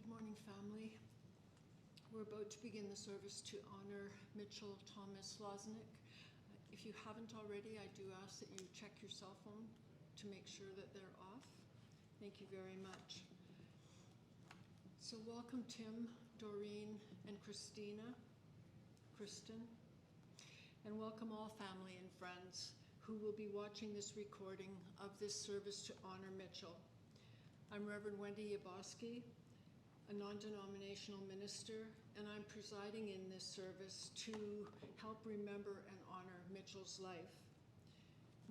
Good morning, family. We're about to begin the service to honor Mitchell Thomas Loznick. If you haven't already, I do ask that you check your cell phone to make sure that they're off. Thank you very much. So welcome Tim, Doreen, and Kristen, and welcome all family and friends who will be watching this recording of this service to honor Mitchell. I'm Reverend Wendy Yaboski, a non-denominational minister, and I'm presiding in this service to help remember and honor Mitchell's life.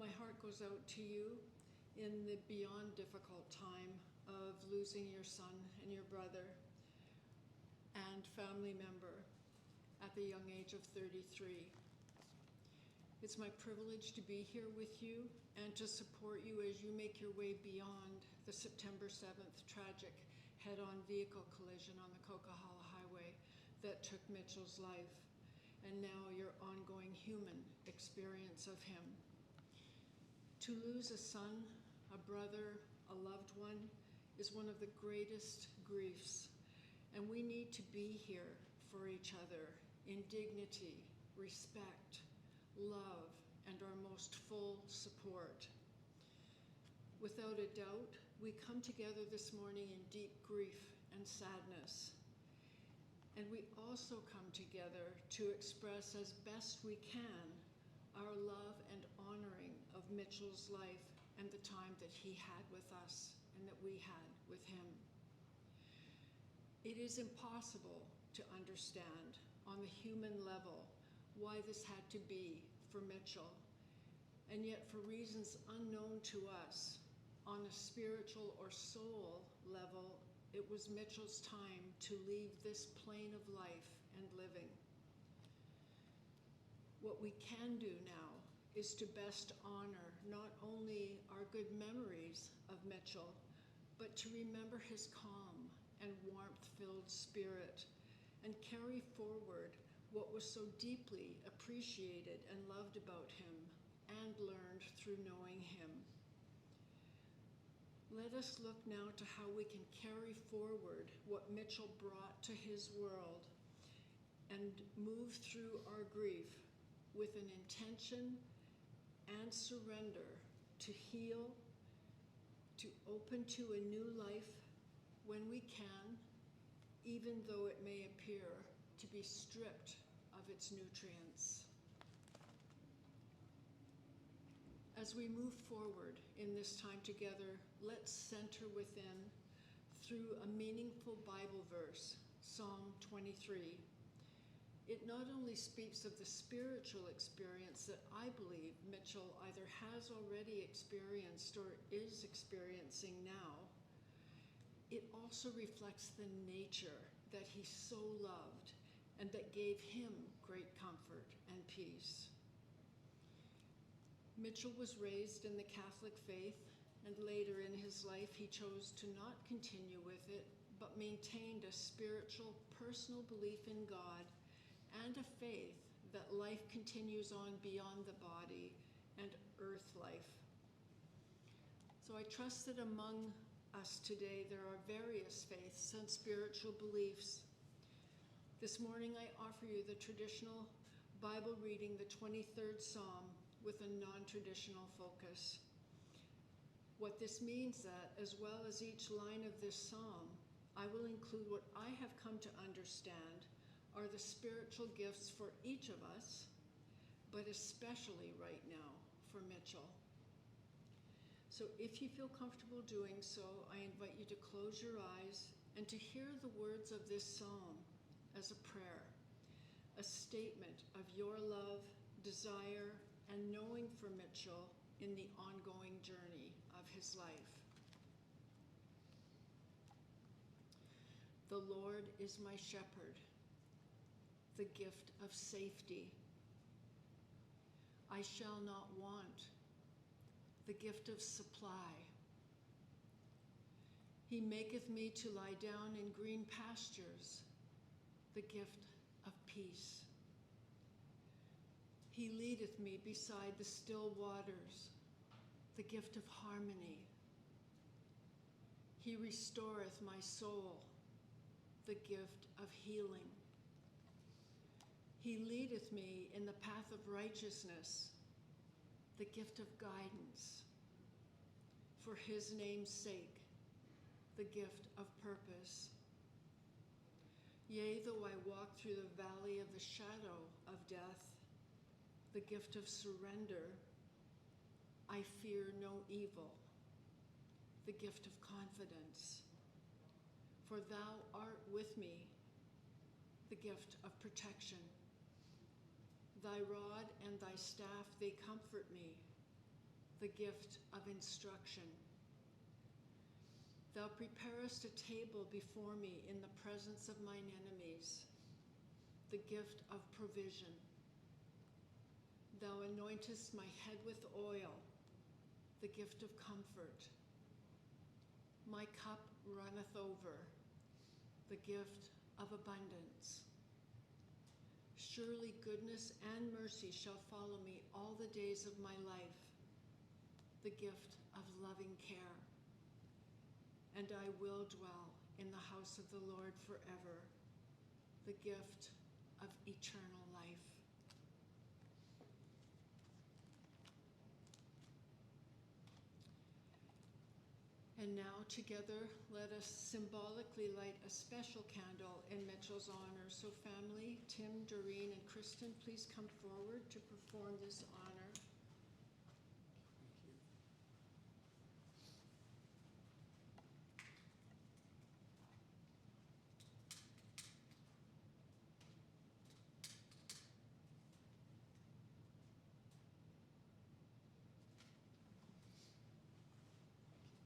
My heart goes out to you in the beyond difficult time of losing your son and your brother and family member at the young age of 33. It's my privilege to be here with you and to support you as you make your way beyond the September 7th tragic head-on vehicle collision on the Coquihalla Highway that took Mitchell's life, and now your ongoing human experience of him. To lose a son, a brother, a loved one is one of the greatest griefs, and we need to be here for each other in dignity, respect, love, and our most full support. Without a doubt, we come together this morning in deep grief and sadness. And we also come together to express as best we can our love and honoring of Mitchell's life and the time that he had with us and that we had with him. It is impossible to understand on the human level why this had to be for Mitchell, and yet for reasons unknown to us, on a spiritual or soul level, it was Mitchell's time to leave this plane of life and living. What we can do now is to best honor not only our good memories of Mitchell, but to remember his calm and warmth-filled spirit and carry forward what was so deeply appreciated and loved about him and learned through knowing him. Let us look now to how we can carry forward what Mitchell brought to his world and move through our grief with an intention and surrender to heal, to open to a new life when we can, even though it may appear to be stripped of its nutrients. As we move forward in this time together, let's center within through a meaningful Bible verse, Psalm 23. It not only speaks of the spiritual experience that I believe Mitchell either has already experienced or is experiencing now, it also reflects the nature that he so loved and that gave him great comfort and peace. Mitchell was raised in the Catholic faith, and later in his life he chose to not continue with it, but maintained a spiritual, personal belief in God and a faith that life continues on beyond the body and earth life. So I trust that among us today there are various faiths and spiritual beliefs. This morning I offer you the traditional Bible reading, the 23rd Psalm, with a non-traditional focus. What this means that, as well as each line of this psalm, I will include what I have come to understand are the spiritual gifts for each of us, but especially right now for Mitchell. So if you feel comfortable doing so, I invite you to close your eyes and to hear the words of this psalm as a prayer, a statement of your love, desire, and knowing for Mitchell in the ongoing journey of his life. The Lord is my shepherd, the gift of safety. I shall not want, the gift of supply. He maketh me to lie down in green pastures, the gift of peace. He leadeth me beside the still waters, the gift of harmony. He restoreth my soul, the gift of healing. He leadeth me in the path of righteousness, the gift of guidance. For his name's sake, the gift of purpose. Yea, though I walk through the valley of the shadow of death, the gift of surrender, I fear no evil, the gift of confidence. For thou art with me, the gift of protection. Thy rod and thy staff, they comfort me, the gift of instruction. Thou preparest a table before me in the presence of mine enemies, the gift of provision. Thou anointest my head with oil, the gift of comfort. My cup runneth over, the gift of abundance. Surely goodness and mercy shall follow me all the days of my life, the gift of loving care. And I will dwell in the house of the Lord forever, the gift of eternal life. And now together, let us symbolically light a special candle in Mitchell's honor. So family, Tim, Doreen, and Kristen, please come forward to perform this honor.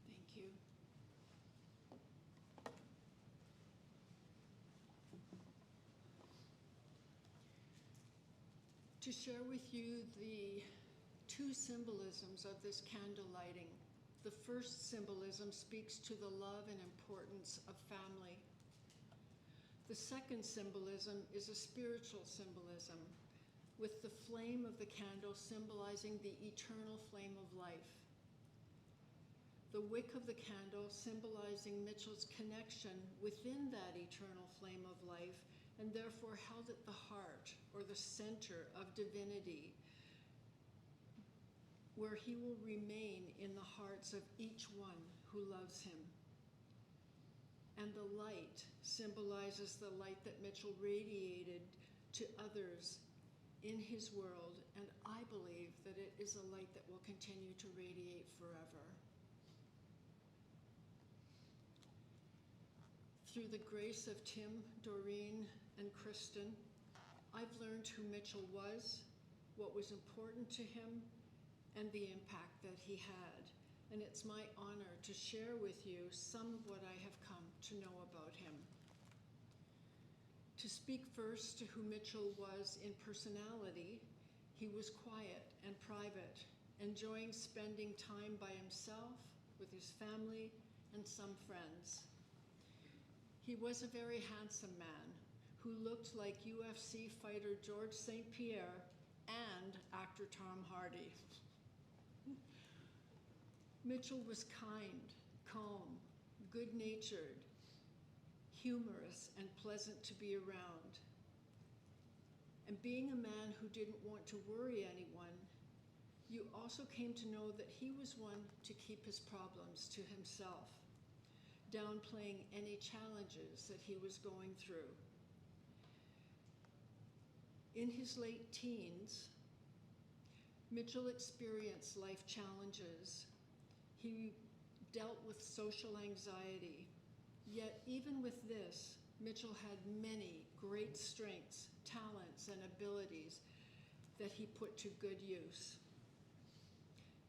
Thank you. To share with you the two symbolisms of this candle lighting. The first symbolism speaks to the love and importance of family. The second symbolism is a spiritual symbolism, with the flame of the candle symbolizing the eternal flame of life. The wick of the candle symbolizing Mitchell's connection within that eternal flame of life, and therefore held at the heart or the center of divinity, where he will remain in the hearts of each one who loves him. And the light symbolizes the light that Mitchell radiated to others in his world, and I believe that it is a light that will continue to radiate forever. Through the grace of Tim, Doreen, and Kristen, I've learned who Mitchell was, what was important to him, and the impact that he had. And it's my honor to share with you some of what I have come to know about him. To speak first to who Mitchell was in personality, he was quiet and private, enjoying spending time by himself, with his family, and some friends. He was a very handsome man who looked like UFC fighter George St. Pierre and actor Tom Hardy. Mitchell was kind, calm, good-natured, humorous, and pleasant to be around. And being a man who didn't want to worry anyone, you also came to know that he was one to keep his problems to himself, downplaying any challenges that he was going through. In his late teens, Mitchell experienced life challenges. He dealt with social anxiety, yet even with this, Mitchell had many great strengths, talents, and abilities that he put to good use.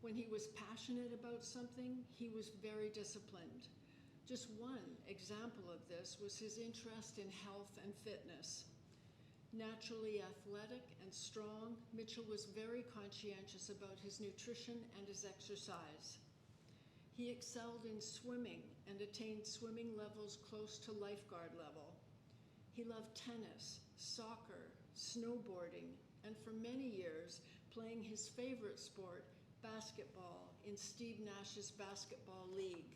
When he was passionate about something, he was very disciplined. Just one example of this was his interest in health and fitness. Naturally athletic and strong, Mitchell was very conscientious about his nutrition and his exercise. He excelled in swimming and attained swimming levels close to lifeguard level. He loved tennis, soccer, snowboarding, and for many years, playing his favorite sport, basketball, in Steve Nash's basketball league.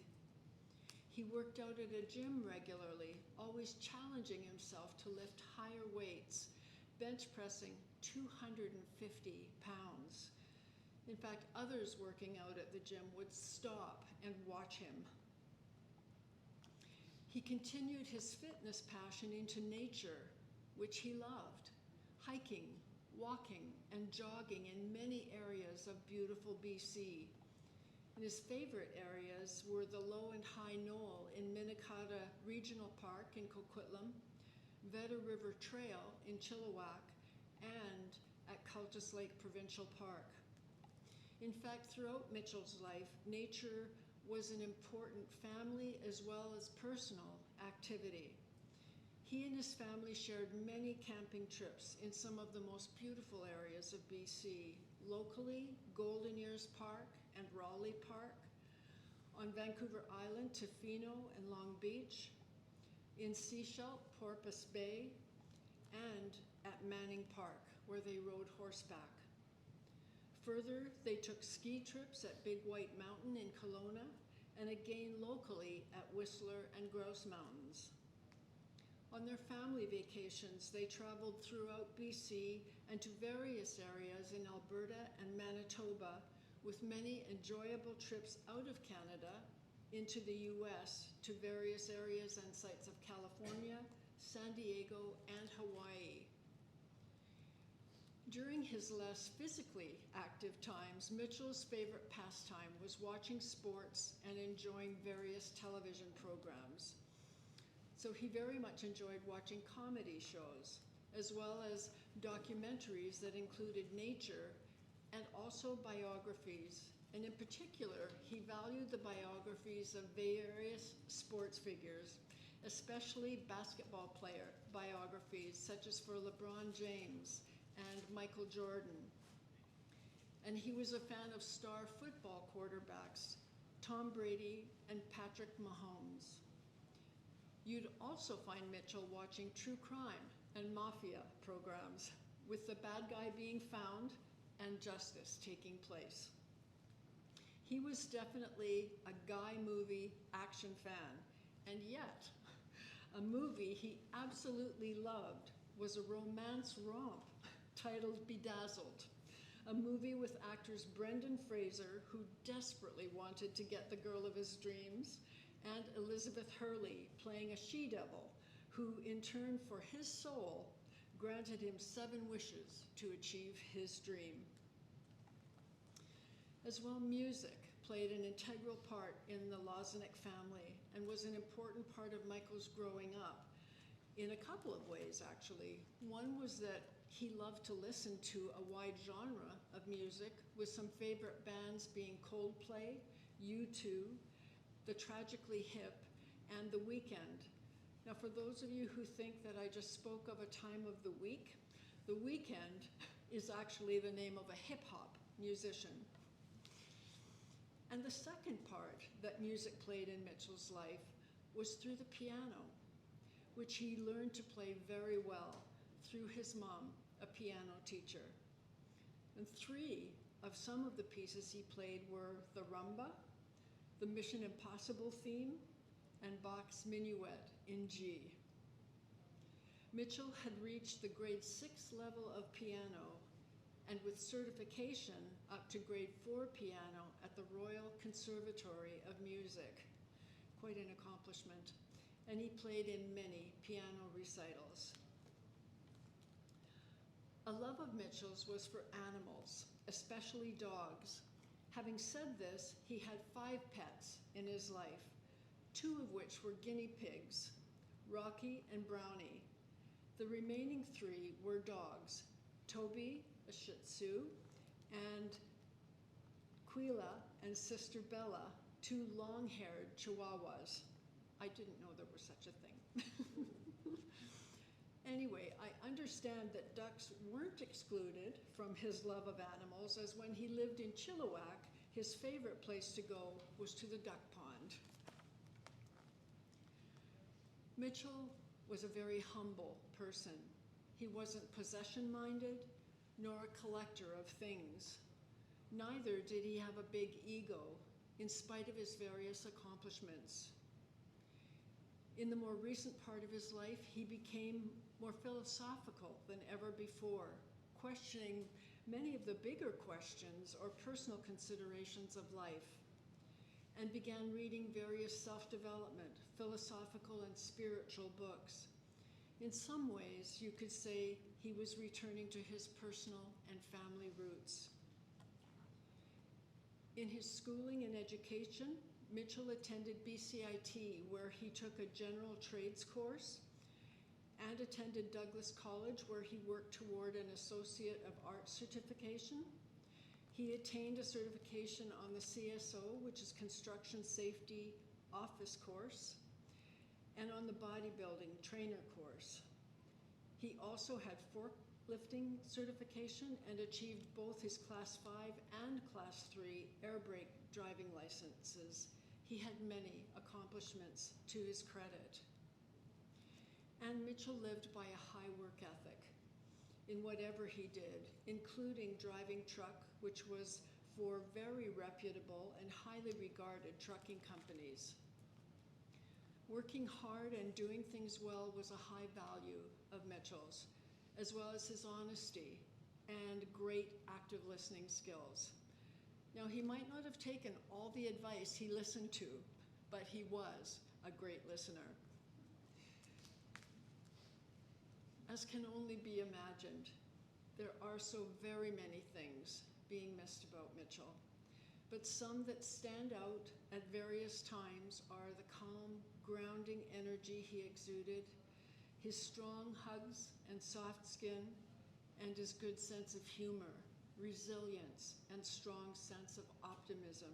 He worked out at a gym regularly, always challenging himself to lift higher weights, bench pressing 250 pounds. In fact, others working out at the gym would stop and watch him. He continued his fitness passion into nature, which he loved, hiking, walking, and jogging in many areas of beautiful BC. And his favorite areas were the Low and High Knoll in Minnetonka Regional Park in Coquitlam, Vedder River Trail in Chilliwack, and at Cultus Lake Provincial Park. In fact, throughout Mitchell's life, nature was an important family as well as personal activity. He and his family shared many camping trips in some of the most beautiful areas of BC, locally, Golden Ears Park and Raleigh Park, on Vancouver Island, Tofino and Long Beach, in Sechelt, Porpoise Bay, and at Manning Park, where they rode horseback. Further, they took ski trips at Big White Mountain in Kelowna, and again locally at Whistler and Grouse Mountains. On their family vacations, they traveled throughout BC and to various areas in Alberta and Manitoba, with many enjoyable trips out of Canada into the US to various areas and sites of California, San Diego, and Hawaii. During his less physically active times, Mitchell's favorite pastime was watching sports and enjoying various television programs. So he very much enjoyed watching comedy shows, as well as documentaries that included nature and also biographies. And in particular, he valued the biographies of various sports figures, especially basketball player biographies, such as for LeBron James and Michael Jordan. And he was a fan of star football quarterbacks, Tom Brady and Patrick Mahomes. You'd also find Mitchell watching true crime and mafia programs, with the bad guy being found and justice taking place. He was definitely a guy movie action fan, and yet a movie he absolutely loved was a romance romp titled Bedazzled, a movie with actors Brendan Fraser, who desperately wanted to get the girl of his dreams, and Elizabeth Hurley playing a she-devil, who in turn for his soul granted him 7 wishes to achieve his dream. As well, music played an integral part in the Lozenick family and was an important part of Michael's growing up in a couple of ways, actually. One was that he loved to listen to a wide genre of music, with some favorite bands being Coldplay, U2, The Tragically Hip, and The Weeknd. Now, for those of you who think that I just spoke of a time of the week, The Weeknd is actually the name of a hip-hop musician. And the second part that music played in Mitchell's life was through the piano, which he learned to play very well through his mom, a piano teacher. And 3 of some of the pieces he played were the rumba, the Mission Impossible theme, and Bach's Minuet in G. Mitchell had reached the grade 6 level of piano, and with certification up to grade 4 piano at the Royal Conservatory of Music. Quite an accomplishment. And he played in many piano recitals. A love of Mitchell's was for animals, especially dogs. Having said this, he had 5 pets in his life, 2 of which were guinea pigs, Rocky and Brownie. The remaining 3 were dogs, Toby, a Shih Tzu, and Quila and Sister Bella, 2 long-haired Chihuahuas. I didn't know there was such a thing. Anyway, I understand that ducks weren't excluded from his love of animals, as when he lived in Chilliwack, his favorite place to go was to the duck pond. Mitchell was a very humble person. He wasn't possession-minded, nor a collector of things. Neither did he have a big ego, in spite of his various accomplishments. In the more recent part of his life, he became more philosophical than ever before, questioning many of the bigger questions or personal considerations of life, and began reading various self-development, philosophical and spiritual books. In some ways, you could say he was returning to his personal and family roots. In his schooling and education, Mitchell attended BCIT, where he took a general trades course, and attended Douglas College, where he worked toward an Associate of Arts certification. He attained a certification on the CSO, which is Construction Safety Office course, and on the bodybuilding trainer course. He also had forklifting certification and achieved both his Class 5 and Class 3 air brake driving licenses. He had many accomplishments to his credit. And Mitchell lived by a high work ethic in whatever he did, including driving truck, which was for very reputable and highly regarded trucking companies. Working hard and doing things well was a high value of Mitchell's, as well as his honesty and great active listening skills. Now, he might not have taken all the advice he listened to, but he was a great listener. As can only be imagined, there are so very many things being missed about Mitchell, but some that stand out at various times are the calm, grounding energy he exuded, his strong hugs and soft skin, and his good sense of humor, resilience, and strong sense of optimism.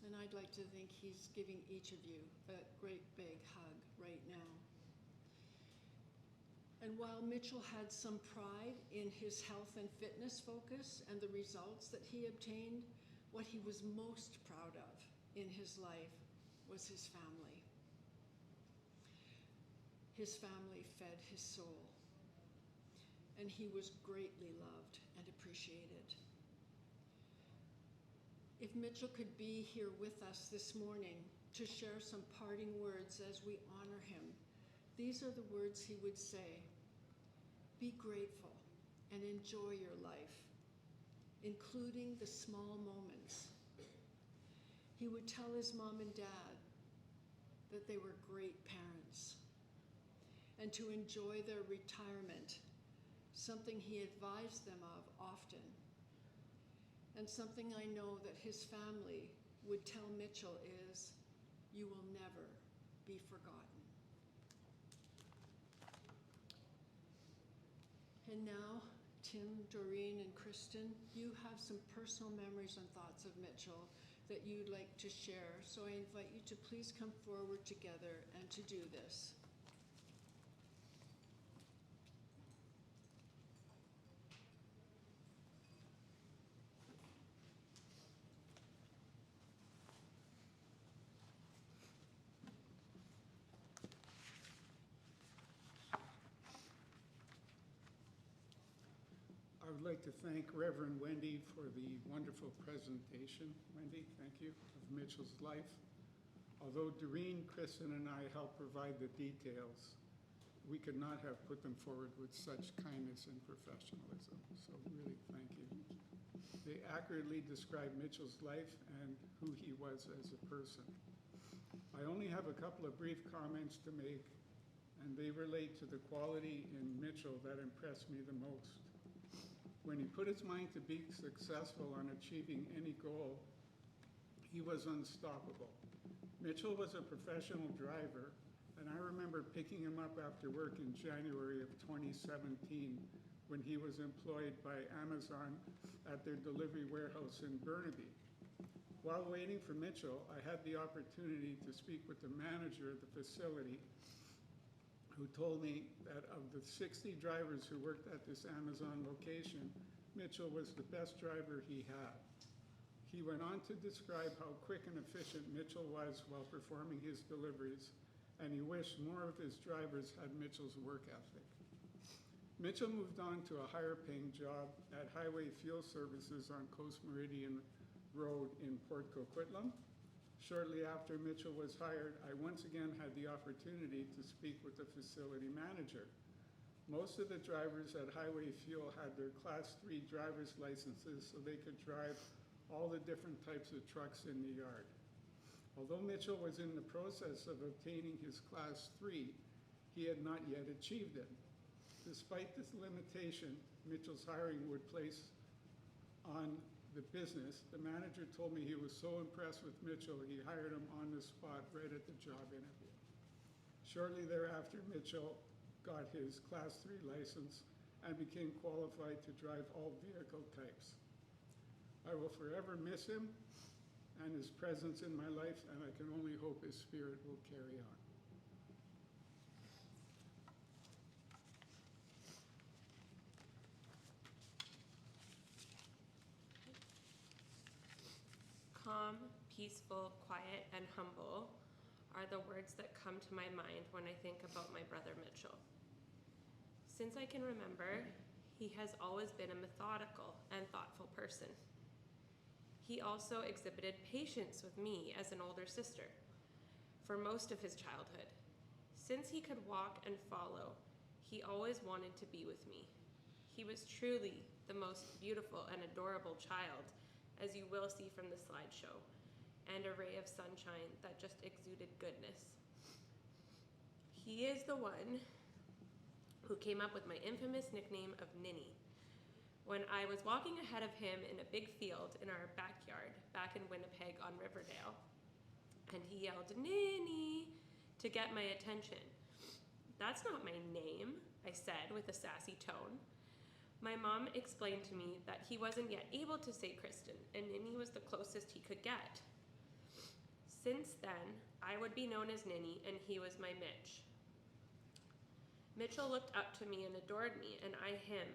And I'd like to think he's giving each of you a great big hug right now. And while Mitchell had some pride in his health and fitness focus and the results that he obtained, what he was most proud of in his life was his family. His family fed his soul, and he was greatly loved and appreciated. If Mitchell could be here with us this morning to share some parting words as we honor him, these are the words he would say. Be grateful and enjoy your life, including the small moments. He would tell his mom and dad that they were great parents, and to enjoy their retirement, something he advised them of often, and something I know that his family would tell Mitchell is, you will never be forgotten. And now, Tim, Doreen, and Kristen, you have some personal memories and thoughts of Mitchell that you'd like to share. So I invite you to please come forward together and to do this. I would like to thank Reverend Wendy for the wonderful presentation. Wendy, thank you, of Mitchell's life. Although Doreen, Kristen, and I helped provide the details, we could not have put them forward with such kindness and professionalism. So really, thank you. They accurately describe Mitchell's life and who he was as a person. I only have a couple of brief comments to make, and they relate to the quality in Mitchell that impressed me the most. When he put his mind to be successful on achieving any goal, he was unstoppable. Mitchell was a professional driver, and I remember picking him up after work in January of 2017 when he was employed by Amazon at their delivery warehouse in Burnaby. While waiting for Mitchell, I had the opportunity to speak with the manager of the facility, who told me that of the 60 drivers who worked at this Amazon location, Mitchell was the best driver he had. He went on to describe how quick and efficient Mitchell was while performing his deliveries, and he wished more of his drivers had Mitchell's work ethic. Mitchell moved on to a higher paying job at Highway Fuel Services on Coast Meridian Road in Port Coquitlam. Shortly after Mitchell was hired, I once again had the opportunity to speak with the facility manager. Most of the drivers at Highway Fuel had their Class 3 driver's licenses so they could drive all the different types of trucks in the yard. Although Mitchell was in the process of obtaining his Class 3, he had not yet achieved it. Despite this limitation Mitchell's hiring would place on the business, the manager told me he was so impressed with Mitchell, he hired him on the spot right at the job interview. Shortly thereafter, Mitchell got his Class 3 license and became qualified to drive all vehicle types. I will forever miss him and his presence in my life, and I can only hope his spirit will carry on. Calm, peaceful, quiet, and humble are the words that come to my mind when I think about my brother Mitchell. Since I can remember, he has always been a methodical and thoughtful person. He also exhibited patience with me as an older sister for most of his childhood. Since he could walk and follow, he always wanted to be with me. He was truly the most beautiful and adorable child, as you will see from the slideshow, and a ray of sunshine that just exuded goodness. He is the one who came up with my infamous nickname of Ninny. When I was walking ahead of him in a big field in our backyard back in Winnipeg on Riverdale, and he yelled, "Ninny," to get my attention. "That's not my name," I said with a sassy tone. My mom explained to me that he wasn't yet able to say Kristen, and Ninny was the closest he could get. Since then, I would be known as Ninny, and he was my Mitch. Mitchell looked up to me and adored me, and I him.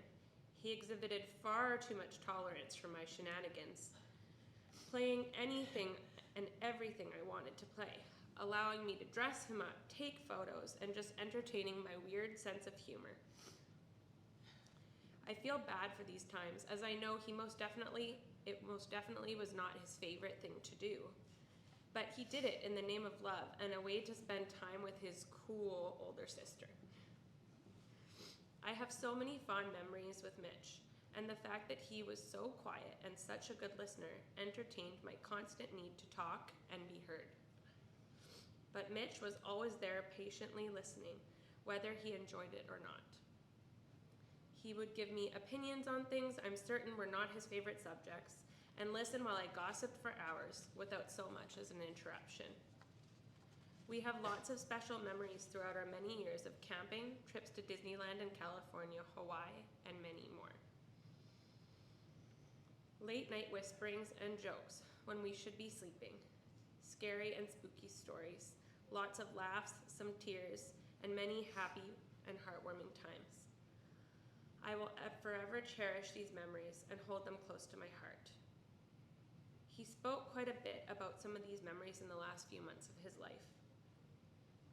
He exhibited far too much tolerance for my shenanigans, playing anything and everything I wanted to play, allowing me to dress him up, take photos, and just entertaining my weird sense of humor. I feel bad for these times, as I know it most definitely was not his favorite thing to do. But he did it in the name of love and a way to spend time with his cool older sister. I have so many fond memories with Mitch, and the fact that he was so quiet and such a good listener entertained my constant need to talk and be heard. But Mitch was always there patiently listening, whether he enjoyed it or not. He would give me opinions on things I'm certain were not his favorite subjects, and listen while I gossiped for hours without so much as an interruption. We have lots of special memories throughout our many years of camping, trips to Disneyland in California, Hawaii, and many more. Late night whisperings and jokes when we should be sleeping. Scary and spooky stories. Lots of laughs, some tears, and many happy and heartwarming times. I will forever cherish these memories and hold them close to my heart. He spoke quite a bit about some of these memories in the last few months of his life.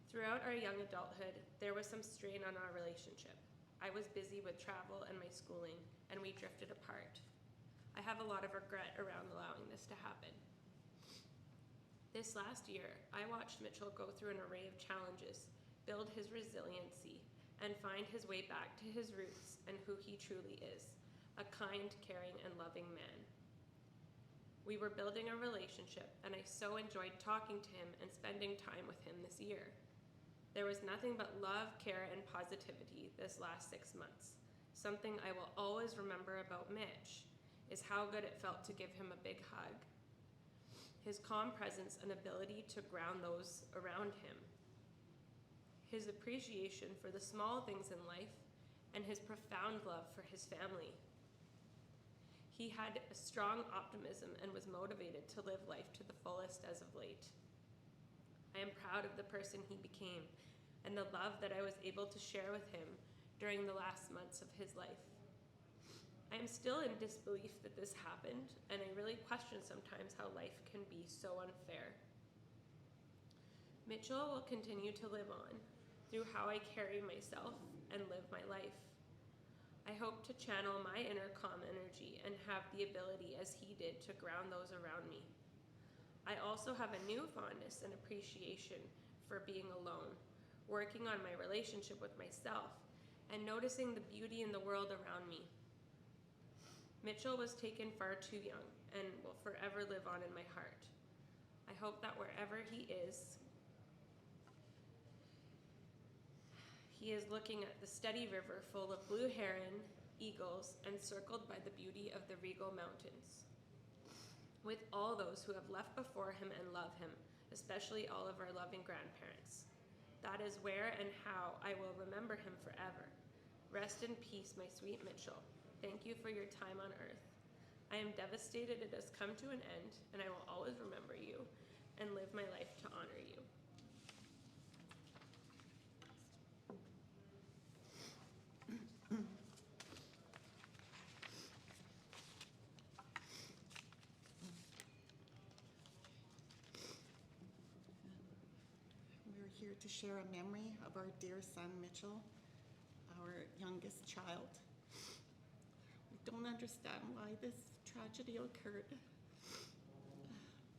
Throughout our young adulthood, there was some strain on our relationship. I was busy with travel and my schooling, and we drifted apart. I have a lot of regret around allowing this to happen. This last year, I watched Mitchell go through an array of challenges, build his resiliency, and find his way back to his roots and who he truly is, a kind, caring, and loving man. We were building a relationship, and I so enjoyed talking to him and spending time with him this year. There was nothing but love, care, and positivity this last 6 months. Something I will always remember about Mitch is how good it felt to give him a big hug. His calm presence and ability to ground those around him. His appreciation for the small things in life, and his profound love for his family. He had a strong optimism and was motivated to live life to the fullest as of late. I am proud of the person he became and the love that I was able to share with him during the last months of his life. I am still in disbelief that this happened, and I really question sometimes how life can be so unfair. Mitchell will continue to live on through how I carry myself and live my life. I hope to channel my inner calm energy and have the ability, as he did, to ground those around me. I also have a new fondness and appreciation for being alone, working on my relationship with myself, and noticing the beauty in the world around me. Mitchell was taken far too young and will forever live on in my heart. I hope that wherever he is looking at the steady river full of blue heron, eagles, and circled by the beauty of the regal mountains, with all those who have left before him and love him, especially all of our loving grandparents. That is where and how I will remember him forever. Rest in peace, my sweet Mitchell. Thank you for your time on earth. I am devastated it has come to an end, and I will always remember you and live my life to honor you. We're here to share a memory of our dear son, Mitchell, our youngest child. We don't understand why this tragedy occurred,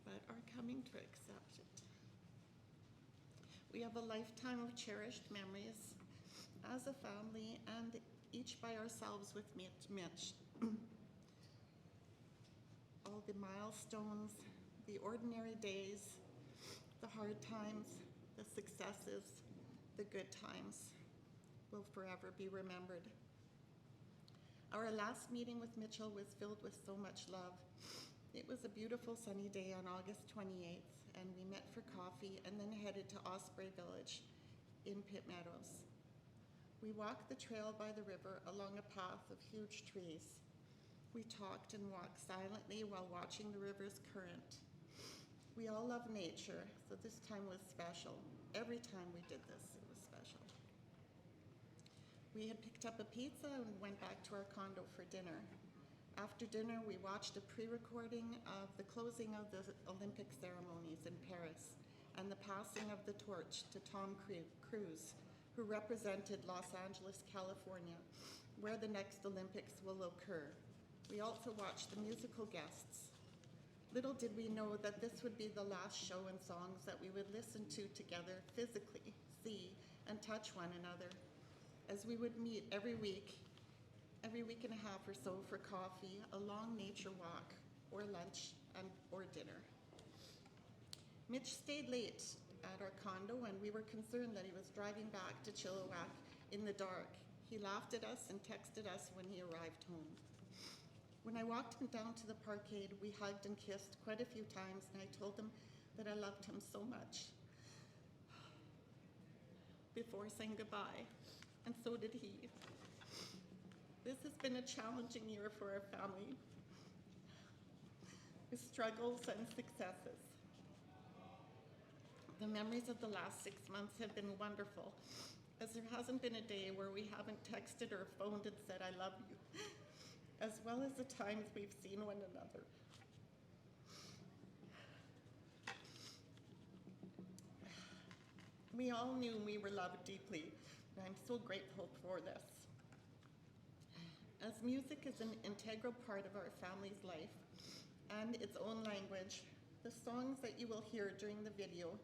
but are coming to accept it. We have a lifetime of cherished memories as a family and each by ourselves with Mitch. All the milestones, the ordinary days, the hard times, the successes, the good times will forever be remembered. Our last meeting with Mitchell was filled with so much love. It was a beautiful sunny day on August 28th, and we met for coffee and then headed to Osprey Village in Pitt Meadows. We walked the trail by the river along a path of huge trees. We talked and walked silently while watching the river's current. We all love nature, so this time was special. Every time we did this, it was special. We had picked up a pizza and went back to our condo for dinner. After dinner, we watched a pre-recording of the closing of the Olympic ceremonies in Paris and the passing of the torch to Tom Cruise, who represented Los Angeles, California, where the next Olympics will occur. We also watched the musical guests. Little did we know that this would be the last show and songs that we would listen to together physically, see, and touch one another, as we would meet every week and a half or so for coffee, a long nature walk, or lunch, or dinner. Mitch stayed late at our condo, and we were concerned that he was driving back to Chilliwack in the dark. He laughed at us and texted us when he arrived home. When I walked him down to the parkade, we hugged and kissed quite a few times, and I told him that I loved him so much before saying goodbye, and so did he. This has been a challenging year for our family, with struggles and successes. The memories of the last 6 months have been wonderful, as there hasn't been a day where we haven't texted or phoned and said, "I love you," as well as the times we've seen one another. We all knew we were loved deeply, and I'm so grateful for this. As music is an integral part of our family's life and its own language, the songs that you will hear during the video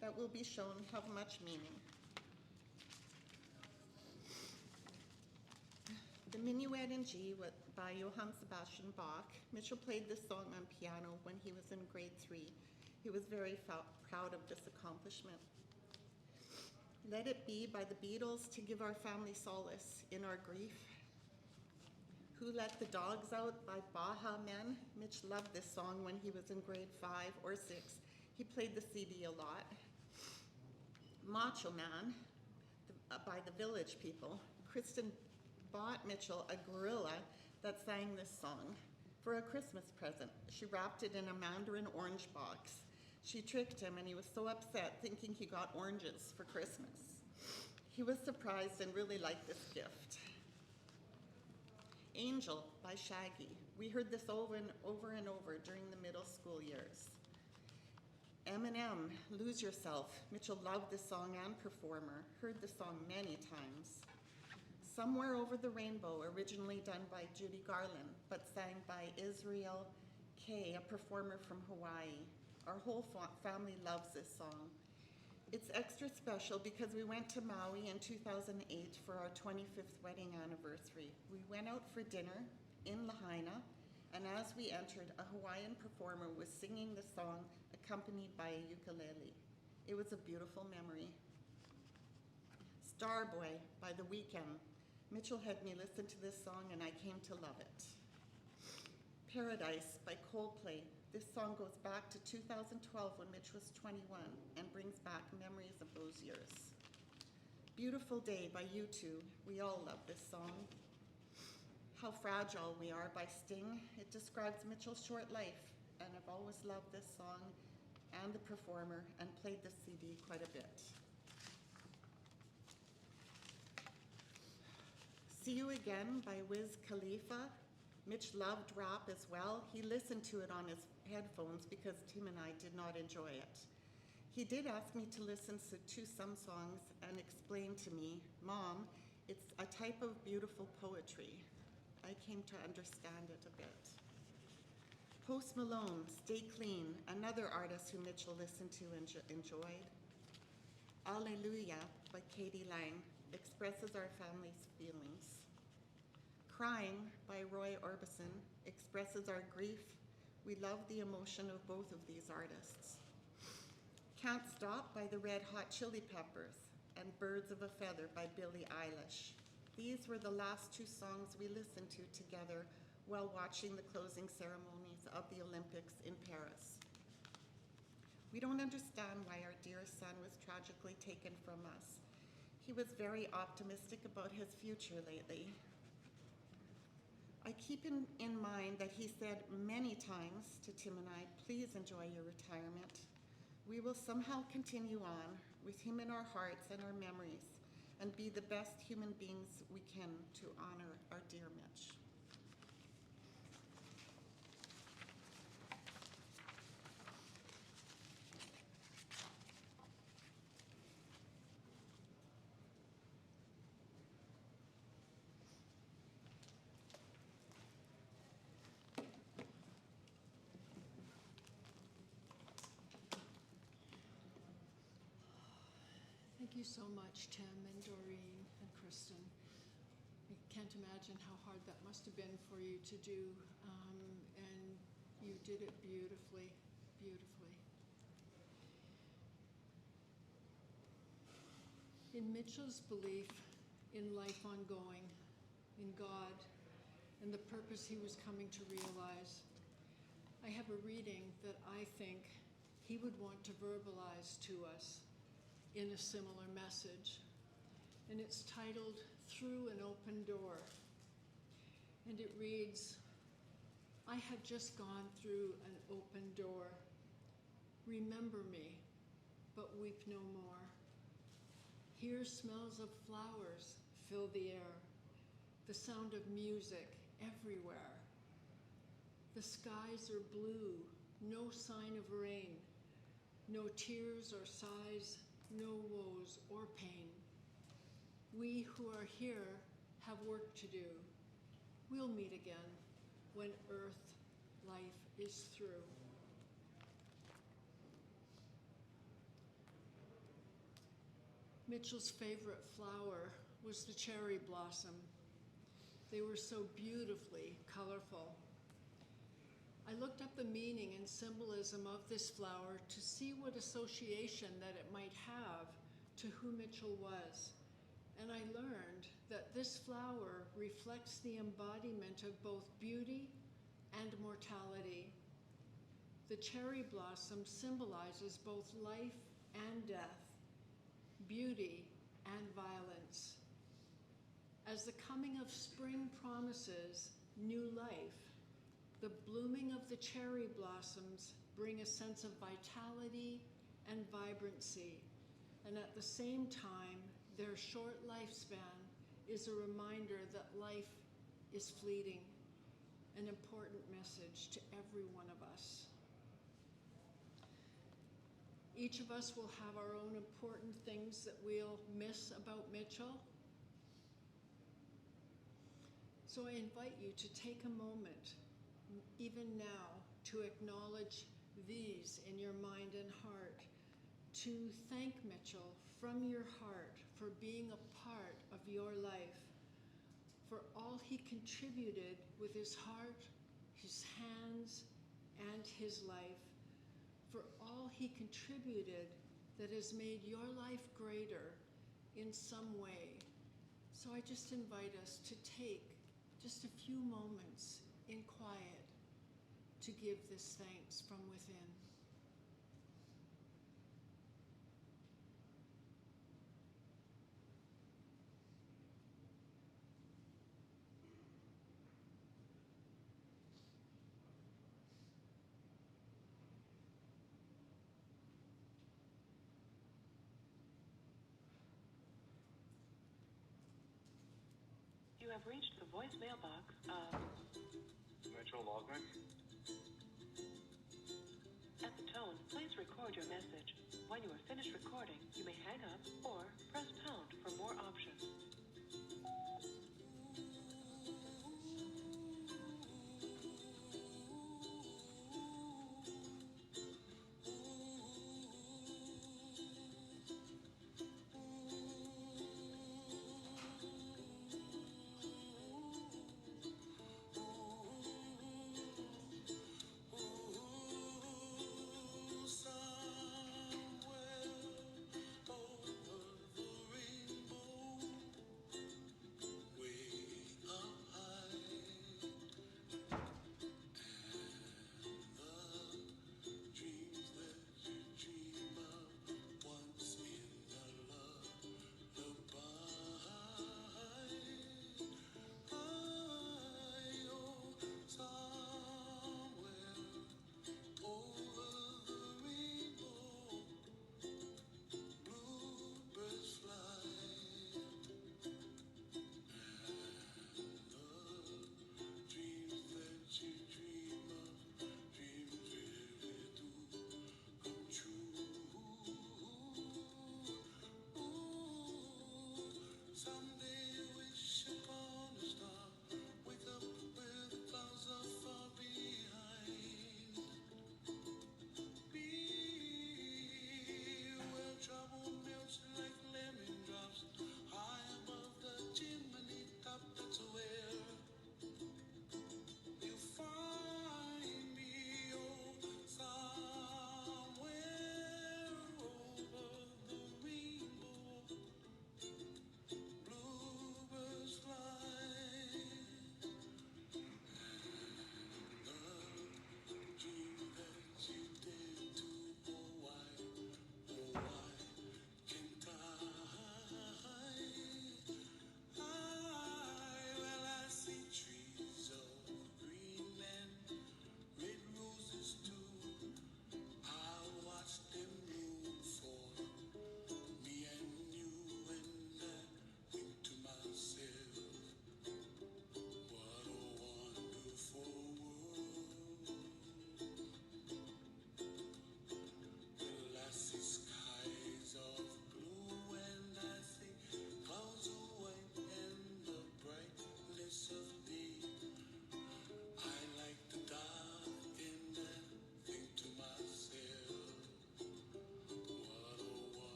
that will be shown have much meaning. The Minuet in G by Johann Sebastian Bach. Mitchell played this song on piano when he was in grade 3. He was very proud of this accomplishment. Let It Be by the Beatles to give our family solace in our grief. Who Let the Dogs Out by Baha Men. Mitch loved this song when he was in grade 5 or 6. He played the CD a lot. Macho Man by the Village People. Kristen bought Mitchell a gorilla that sang this song for a Christmas present. She wrapped it in a mandarin orange box. She tricked him, and he was so upset, thinking he got oranges for Christmas. He was surprised and really liked this gift. Angel by Shaggy. We heard this over and over during the middle school years. Eminem, Lose Yourself. Mitchell loved this song and performer, heard the song many times. Somewhere Over the Rainbow, originally done by Judy Garland, but sang by Israel K, a performer from Hawaii. Our whole family loves this song. It's extra special because we went to Maui in 2008 for our 25th wedding anniversary. We went out for dinner in Lahaina, and as we entered, a Hawaiian performer was singing the song accompanied by a ukulele. It was a beautiful memory. Starboy by The Weeknd. Mitchell had me listen to this song and I came to love it. Paradise by Coldplay. This song goes back to 2012 when Mitch was 21 and brings back memories of those years. Beautiful Day by U2. We all love this song. How Fragile We Are by Sting. It describes Mitchell's short life, and I've always loved this song and the performer and played the CD quite a bit. See You Again by Wiz Khalifa. Mitch loved rap as well. He listened to it on his headphones because Tim and I did not enjoy it. He did ask me to listen to some songs and explain to me, Mom, it's a type of beautiful poetry. I came to understand it a bit. Post Malone, Stay Clean, another artist who Mitchell listened to and enjoyed. Alleluia by Katie Lang expresses our family's feelings. Crying by Roy Orbison expresses our grief. We love the emotion of both of these artists. Can't Stop by the Red Hot Chili Peppers and Birds of a Feather by Billie Eilish. These were the last two songs we listened to together while watching the closing ceremonies of the Olympics in Paris. We don't understand why our dear son was tragically taken from us. He was very optimistic about his future lately. I keep in mind that he said many times to Tim and I, please enjoy your retirement. We will somehow continue on with him in our hearts and our memories and be the best human beings we can to honor our dear Mitch. Thank you so much, Tim and Doreen and Kristen. I can't imagine how hard that must have been for you to do, and you did it beautifully, beautifully. In Mitchell's belief in life ongoing, in God, and the purpose he was coming to realize, I have a reading that I think he would want to verbalize to us in a similar message. And it's titled Through an Open Door. And it reads, I have just gone through an open door. Remember me, but weep no more. Here smells of flowers fill the air, the sound of music everywhere. The skies are blue, no sign of rain, no tears or sighs, no woes or pain. We who are here have work to do. We'll meet again when earth life is through. Mitchell's favorite flower was the cherry blossom. They were so beautifully colorful. I looked up the meaning and symbolism of this flower to see what association that it might have to who Mitchell was. And I learned that this flower reflects the embodiment of both beauty and mortality. The cherry blossom symbolizes both life and death, beauty and violence. As the coming of spring promises new life, the blooming of the cherry blossoms bring a sense of vitality and vibrancy, and at the same time, their short lifespan is a reminder that life is fleeting, an important message to every one of us. Each of us will have our own important things that we'll miss about Mitchell. So I invite you to take a moment, even now, to acknowledge these in your mind and heart, to thank Mitchell from your heart for being a part of your life, for all he contributed with his heart, his hands, and his life, for all he contributed that has made your life greater in some way. So I just invite us to take just a few moments in quiet to give this thanks from within. You have reached the voicemail box of Mitchell Lognick? At the tone, please record your message. When you are finished recording, you may hang up or press pound for more options.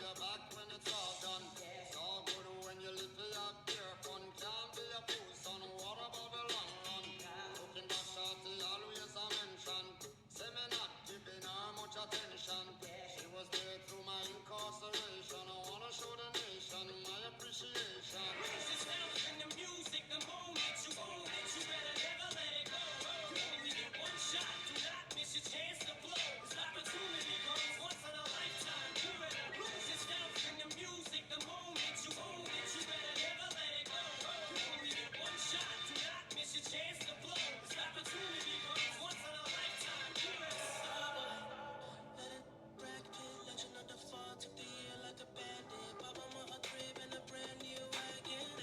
your back when it's all done. It's all good when you live for your pure fun. Can't be a fool, son. What about the long run? Looking back, shorty, always a mention. Say me not giving her much attention. She was there through my incarceration. I wanna show the nation my appreciation. This sounds in the music, the moment you own it, you better never let it go. You only get one shot, do not miss your chance to blow. This opportunity comes once in a lifetime. You better lose it, sounds in the music, the moment you own it, you better never let it go. You only get one shot, do not miss your chance to blow. This opportunity comes once in a lifetime. You better stop it. Let it Brad Pitt, legend of the fall, took the year like a bandit. Pop 'em off a crib in a brand new wagon.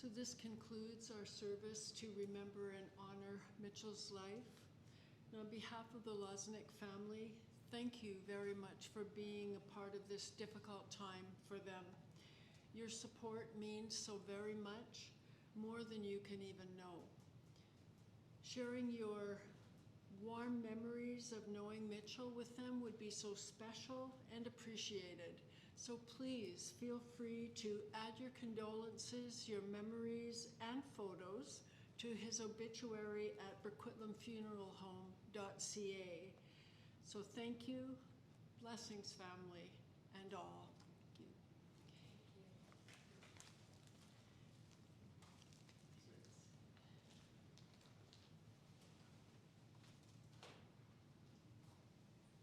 So this concludes our service to remember and honor Mitchell's life. And on behalf of the Loznick family, thank you very much for being a part of this difficult time for them. Your support means so very much, more than you can even know. Sharing your warm memories of knowing Mitchell with them would be so special and appreciated. So please feel free to add your condolences, your memories, and photos to his obituary at burquitlamfuneralhome.ca. So thank you, blessings family, and all.